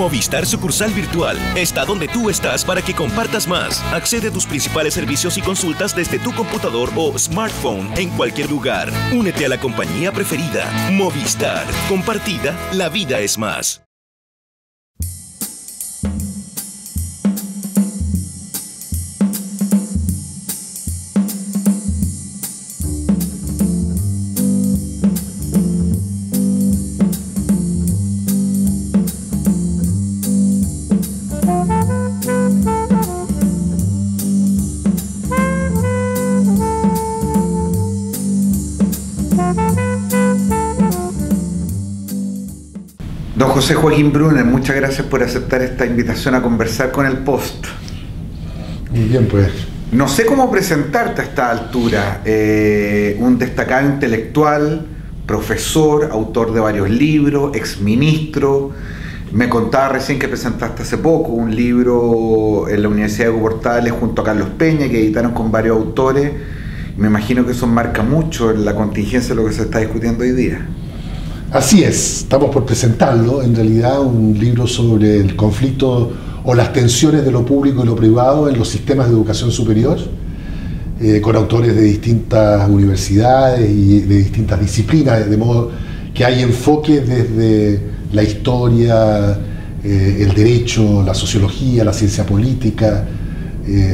Movistar Sucursal Virtual está donde tú estás para que compartas más. Accede a tus principales servicios y consultas desde tu computador o smartphone en cualquier lugar. Únete a la compañía preferida. Movistar. Compartida, la vida es más. Don José Joaquín Brunner, muchas gracias por aceptar esta invitación a conversar con el Post. Muy bien, pues. No sé cómo presentarte a esta altura. Un destacado intelectual, profesor, autor de varios libros, exministro. Me contaba recién que presentaste hace poco un libro en la Universidad de Hugo Portales junto a Carlos Peña, que editaron con varios autores. Me imagino que eso marca mucho en la contingencia de lo que se está discutiendo hoy día. Así es, estamos por presentarlo, en realidad un libro sobre el conflicto o las tensiones de lo público y lo privado en los sistemas de educación superior, con autores de distintas universidades y de distintas disciplinas, de modo que hay enfoques desde la historia, el derecho, la sociología, la ciencia política,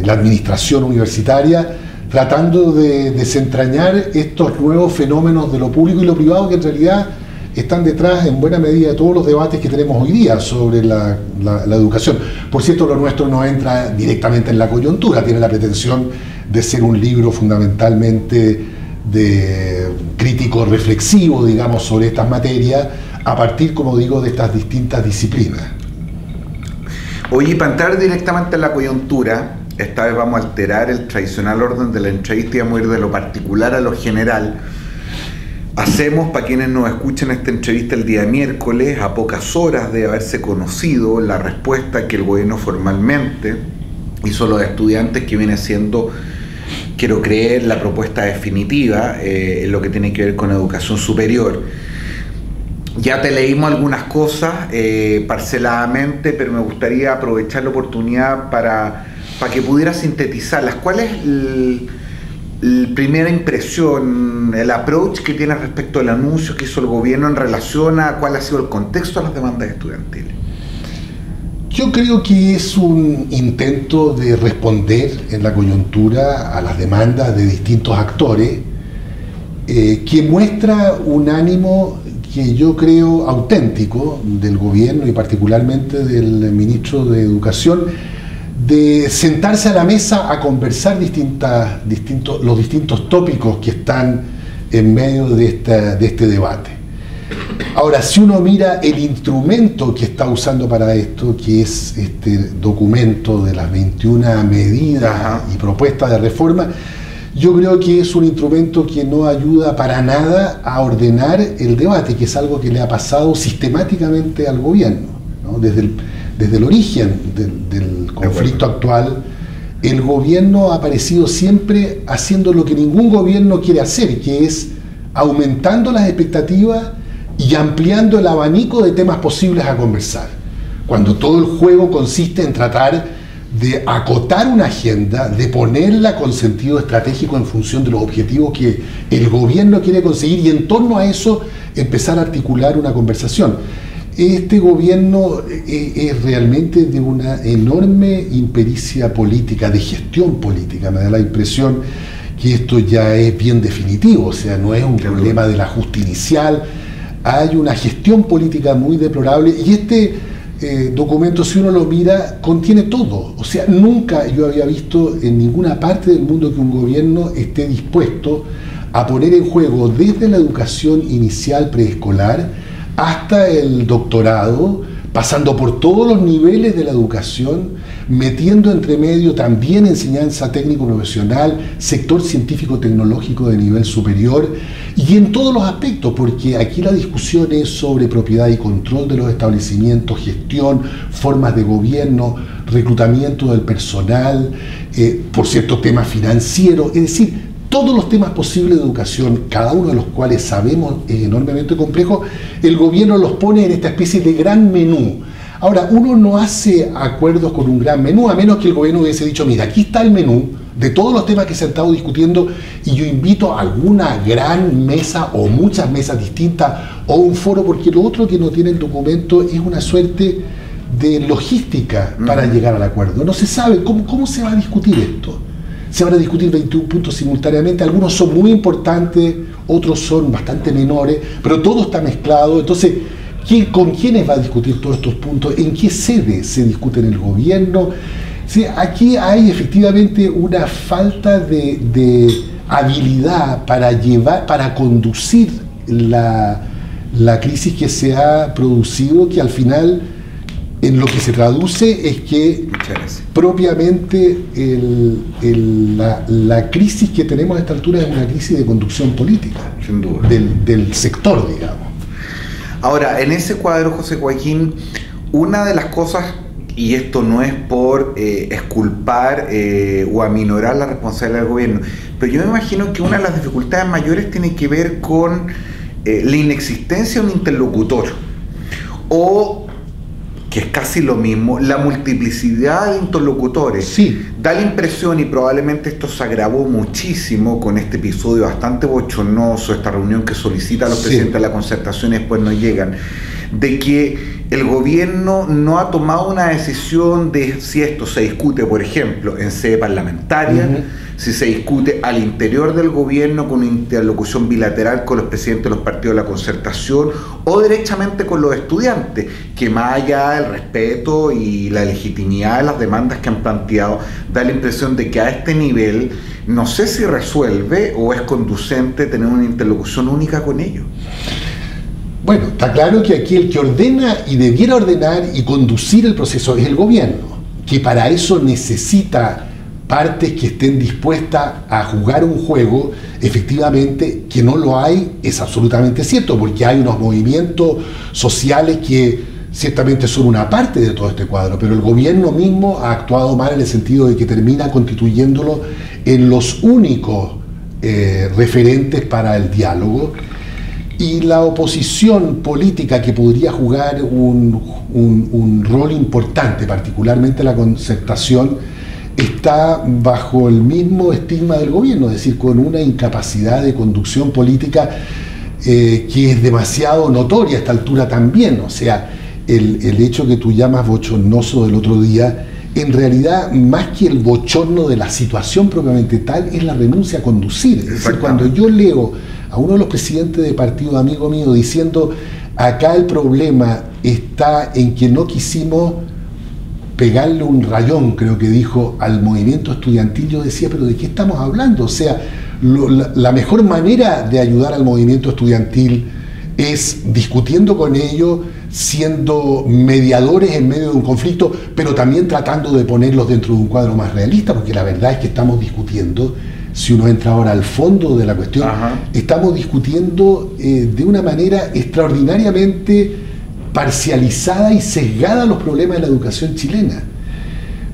la administración universitaria, tratando de desentrañar estos nuevos fenómenos de lo público y lo privado que en realidad están detrás en buena medida de todos los debates que tenemos hoy día sobre la educación. Por cierto, lo nuestro no entra directamente en la coyuntura, tiene la pretensión de ser un libro fundamentalmente de crítico reflexivo, digamos, sobre estas materias, a partir, como digo, de estas distintas disciplinas. Oye, para entrar directamente en la coyuntura, esta vez vamos a alterar el tradicional orden de la entrevista y vamos a ir de lo particular a lo general. Hacemos, para quienes nos escuchan esta entrevista el día miércoles, a pocas horas de haberse conocido la respuesta que el gobierno formalmente hizo a los estudiantes, que viene siendo, quiero creer, la propuesta definitiva en lo que tiene que ver con educación superior. Ya te leímos algunas cosas parceladamente, pero me gustaría aprovechar la oportunidad para que pudieras sintetizarlas. ¿Cuál es la primera impresión, el approach que tienes respecto al anuncio que hizo el gobierno en relación a cuál ha sido el contexto de las demandas estudiantiles? Yo creo que es un intento de responder en la coyuntura a las demandas de distintos actores, que muestra un ánimo que yo creo auténtico del gobierno y particularmente del ministro de Educación, de sentarse a la mesa a conversar los distintos tópicos que están en medio de este debate. Ahora, si uno mira el instrumento que está usando para esto, que es este documento de las 21 medidas y propuestas de reforma, yo creo que es un instrumento que no ayuda para nada a ordenar el debate, que es algo que le ha pasado sistemáticamente al gobierno, ¿no? Desde el origen del conflicto actual, el gobierno ha aparecido siempre haciendo lo que ningún gobierno quiere hacer, que es aumentando las expectativas y ampliando el abanico de temas posibles a conversar, cuando todo el juego consiste en tratar de acotar una agenda, de ponerla con sentido estratégico en función de los objetivos que el gobierno quiere conseguir y en torno a eso empezar a articular una conversación. Este gobierno es realmente de una enorme impericia política, de gestión política. Me da la impresión que esto ya es bien definitivo, o sea, no es un problema del ajuste inicial, hay una gestión política muy deplorable y este documento, si uno lo mira, contiene todo. O sea, nunca yo había visto en ninguna parte del mundo que un gobierno esté dispuesto a poner en juego desde la educación inicial preescolar hasta el doctorado, pasando por todos los niveles de la educación, metiendo entre medio también enseñanza técnico-profesional, sector científico-tecnológico de nivel superior, y en todos los aspectos, porque aquí la discusión es sobre propiedad y control de los establecimientos, gestión, formas de gobierno, reclutamiento del personal, por cierto, temas financieros, es decir, todos los temas posibles de educación, cada uno de los cuales sabemos es enormemente complejo, el gobierno los pone en esta especie de gran menú. Ahora, uno no hace acuerdos con un gran menú, a menos que el gobierno hubiese dicho, mira, aquí está el menú de todos los temas que se han estado discutiendo y yo invito a alguna gran mesa o muchas mesas distintas o un foro, porque lo otro que no tiene el documento es una suerte de logística para llegar al acuerdo. No se sabe cómo se va a discutir esto. Se van a discutir 21 puntos simultáneamente, algunos son muy importantes, otros son bastante menores, pero todo está mezclado. Entonces, ¿con quiénes va a discutir todos estos puntos? ¿En qué sede se discute en el gobierno? Sí, aquí hay efectivamente una falta de habilidad para conducir la crisis que se ha producido, que al final en lo que se traduce es que propiamente la crisis que tenemos a esta altura es una crisis de conducción política, sin duda, del sector, digamos. Ahora, en ese cuadro, José Joaquín, una de las cosas, y esto no es por exculpar o aminorar la responsabilidad del gobierno, pero yo me imagino que una de las dificultades mayores tiene que ver con la inexistencia de un interlocutor, o, que es casi lo mismo, la multiplicidad de interlocutores. Sí. Da la impresión, y probablemente esto se agravó muchísimo con este episodio bastante bochornoso, esta reunión que solicita a los presidentes de la concertación y después no llegan, de que el gobierno no ha tomado una decisión de si esto se discute, por ejemplo, en sede parlamentaria, si se discute al interior del gobierno con una interlocución bilateral con los presidentes de los partidos de la concertación, o derechamente con los estudiantes, que más allá del respeto y la legitimidad de las demandas que han planteado, da la impresión de que a este nivel no sé si resuelve o es conducente tener una interlocución única con ellos. Bueno, está claro que aquí el que ordena y debiera ordenar y conducir el proceso es el gobierno, que para eso necesita partes que estén dispuestas a jugar un juego. Efectivamente, que no lo hay es absolutamente cierto, porque hay unos movimientos sociales que ciertamente son una parte de todo este cuadro, pero el gobierno mismo ha actuado mal en el sentido de que termina constituyéndolo en los únicos referentes para el diálogo. Y la oposición política, que podría jugar un rol importante, particularmente la concertación, está bajo el mismo estigma del gobierno, es decir, con una incapacidad de conducción política que es demasiado notoria a esta altura también. O sea, el hecho que tú llamas bochornoso del otro día, en realidad, más que el bochorno de la situación propiamente tal, es la renuncia a conducir. Es decir, cuando yo leo a uno de los presidentes de partido, amigo mío, diciendo acá el problema está en que no quisimos pegarle un rayón, creo que dijo, al movimiento estudiantil, yo decía, pero ¿de qué estamos hablando? O sea, la mejor manera de ayudar al movimiento estudiantil es discutiendo con ellos, siendo mediadores en medio de un conflicto, pero también tratando de ponerlos dentro de un cuadro más realista, porque la verdad es que estamos discutiendo, si uno entra ahora al fondo de la cuestión, estamos discutiendo de una manera extraordinariamente parcializada y sesgada los problemas de la educación chilena.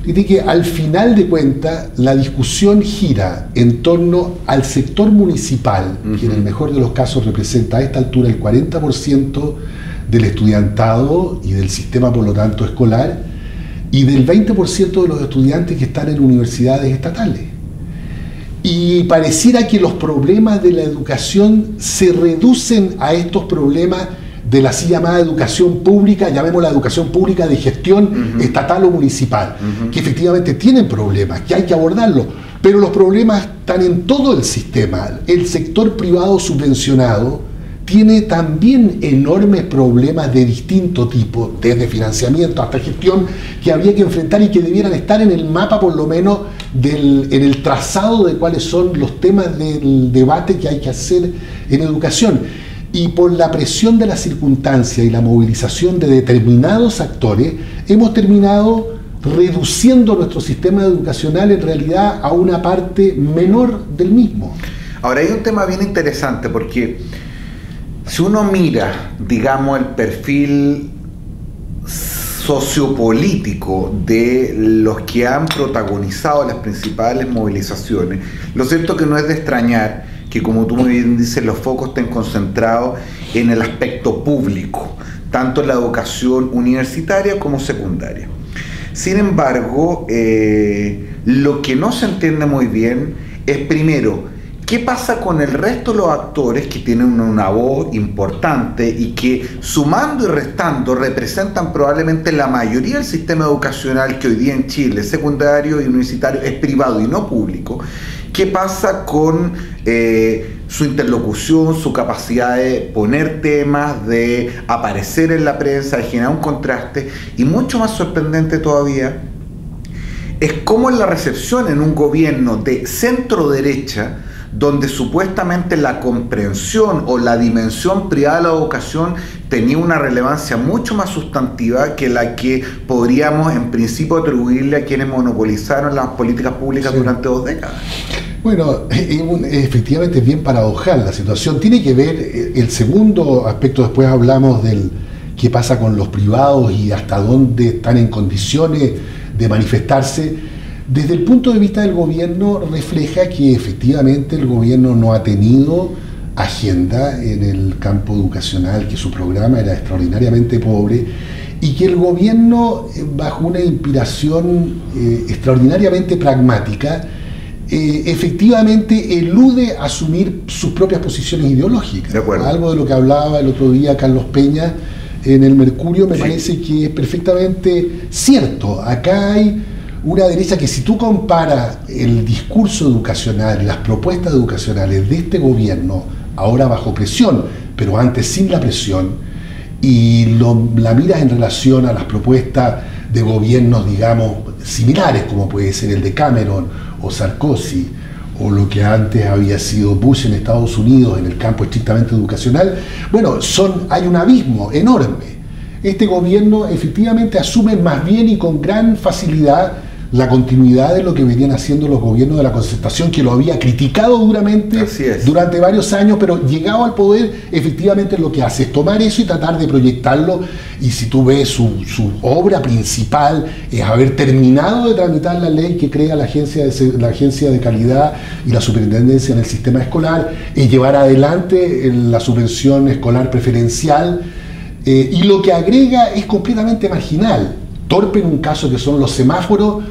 Fíjate que al final de cuentas la discusión gira en torno al sector municipal, que en el mejor de los casos representa a esta altura el 40% del estudiantado y del sistema, por lo tanto, escolar, y del 20% de los estudiantes que están en universidades estatales. Y pareciera que los problemas de la educación se reducen a estos problemas de la así llamada educación pública, llamémosla educación pública de gestión estatal o municipal, que efectivamente tienen problemas, que hay que abordarlos, pero los problemas están en todo el sistema. El sector privado subvencionado tiene también enormes problemas de distinto tipo, desde financiamiento hasta gestión, que habría que enfrentar y que debieran estar en el mapa, por lo menos, en el trazado de cuáles son los temas del debate que hay que hacer en educación. Y por la presión de la circunstancia y la movilización de determinados actores, hemos terminado reduciendo nuestro sistema educacional en realidad a una parte menor del mismo. Ahora hay un tema bien interesante, porque si uno mira, digamos, el perfil sociopolítico de los que han protagonizado las principales movilizaciones, lo cierto es que no es de extrañar que, como tú muy bien dices, los focos estén concentrados en el aspecto público tanto en la educación universitaria como secundaria. Sin embargo, lo que no se entiende muy bien es, primero, ¿qué pasa con el resto de los actores que tienen una voz importante y que, sumando y restando, representan probablemente la mayoría del sistema educacional que hoy día en Chile, secundario y universitario, es privado y no público? ¿Qué pasa con su interlocución, su capacidad de poner temas, de aparecer en la prensa, de generar un contraste? Y mucho más sorprendente todavía es cómo en la recepción en un gobierno de centro-derecha, donde supuestamente la comprensión o la dimensión privada de la educación tenía una relevancia mucho más sustantiva que la que podríamos en principio atribuirle a quienes monopolizaron las políticas públicas durante 2 décadas. Bueno, efectivamente es bien paradojal la situación. Tiene que ver, el segundo aspecto, después hablamos del qué pasa con los privados y hasta dónde están en condiciones de manifestarse. Desde el punto de vista del gobierno, refleja que efectivamente el gobierno no ha tenido agenda en el campo educacional, que su programa era extraordinariamente pobre y que el gobierno, bajo una inspiración extraordinariamente pragmática, efectivamente elude asumir sus propias posiciones ideológicas. De acuerdo. Algo de lo que hablaba el otro día Carlos Peña en el Mercurio me parece que es perfectamente cierto. Acá hay una derecha que, si tú comparas el discurso educacional, las propuestas educacionales de este gobierno, ahora bajo presión, pero antes sin la presión, y la miras en relación a las propuestas de gobiernos, digamos, similares, como puede ser el de Cameron o Sarkozy, o lo que antes había sido Bush en Estados Unidos en el campo estrictamente educacional, bueno, hay un abismo enorme. Este gobierno efectivamente asume más bien y con gran facilidad la continuidad de lo que venían haciendo los gobiernos de la Concertación, que lo había criticado duramente durante varios años, pero llegado al poder, efectivamente lo que hace es tomar eso y tratar de proyectarlo. Y si tú ves su obra principal es haber terminado de tramitar la ley que crea la agencia de calidad y la superintendencia en el sistema escolar, y llevar adelante la subvención escolar preferencial, y lo que agrega es completamente marginal. Torpe en un caso, que son los semáforos,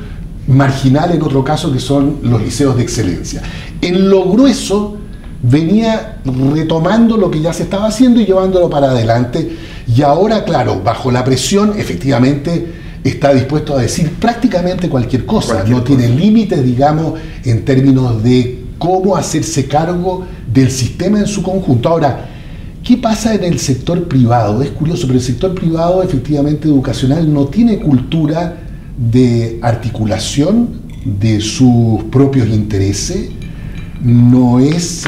marginal en otro caso, que son los liceos de excelencia. En lo grueso venía retomando lo que ya se estaba haciendo y llevándolo para adelante, y ahora, claro, bajo la presión, efectivamente está dispuesto a decir prácticamente cualquier cosa. No tiene límites, digamos, en términos de cómo hacerse cargo del sistema en su conjunto. Ahora, ¿qué pasa en el sector privado? Es curioso, pero el sector privado, efectivamente, educacional, no tiene cultura de articulación de sus propios intereses, no es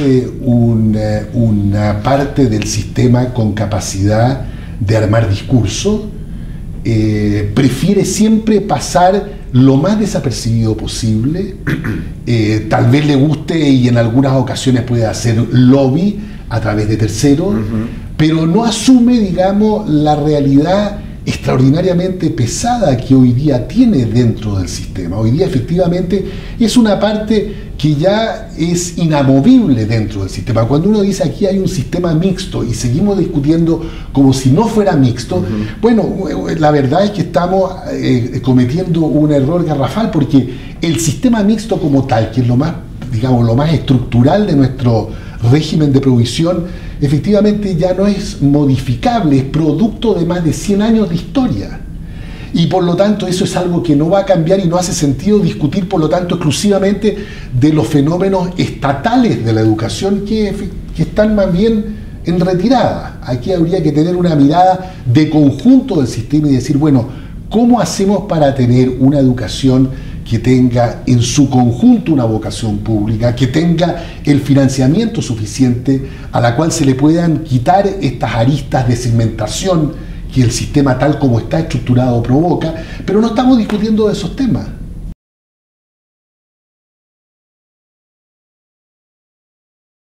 una parte del sistema con capacidad de armar discurso, prefiere siempre pasar lo más desapercibido posible, tal vez le guste y en algunas ocasiones puede hacer lobby a través de terceros, pero no asume, digamos, la realidad extraordinariamente pesada que hoy día tiene dentro del sistema. Hoy día efectivamente es una parte que ya es inamovible dentro del sistema. Cuando uno dice aquí hay un sistema mixto y seguimos discutiendo como si no fuera mixto, bueno, la verdad es que estamos cometiendo un error garrafal, porque el sistema mixto como tal, que es lo más, digamos, lo más estructural de nuestro régimen de provisión, efectivamente ya no es modificable, es producto de más de 100 años de historia. Y por lo tanto eso es algo que no va a cambiar, y no hace sentido discutir, por lo tanto, exclusivamente de los fenómenos estatales de la educación que están más bien en retirada. Aquí habría que tener una mirada de conjunto del sistema y decir, bueno, ¿cómo hacemos para tener una educación que tenga en su conjunto una vocación pública, que tenga el financiamiento suficiente, a la cual se le puedan quitar estas aristas de segmentación que el sistema tal como está estructurado provoca? Pero no estamos discutiendo de esos temas.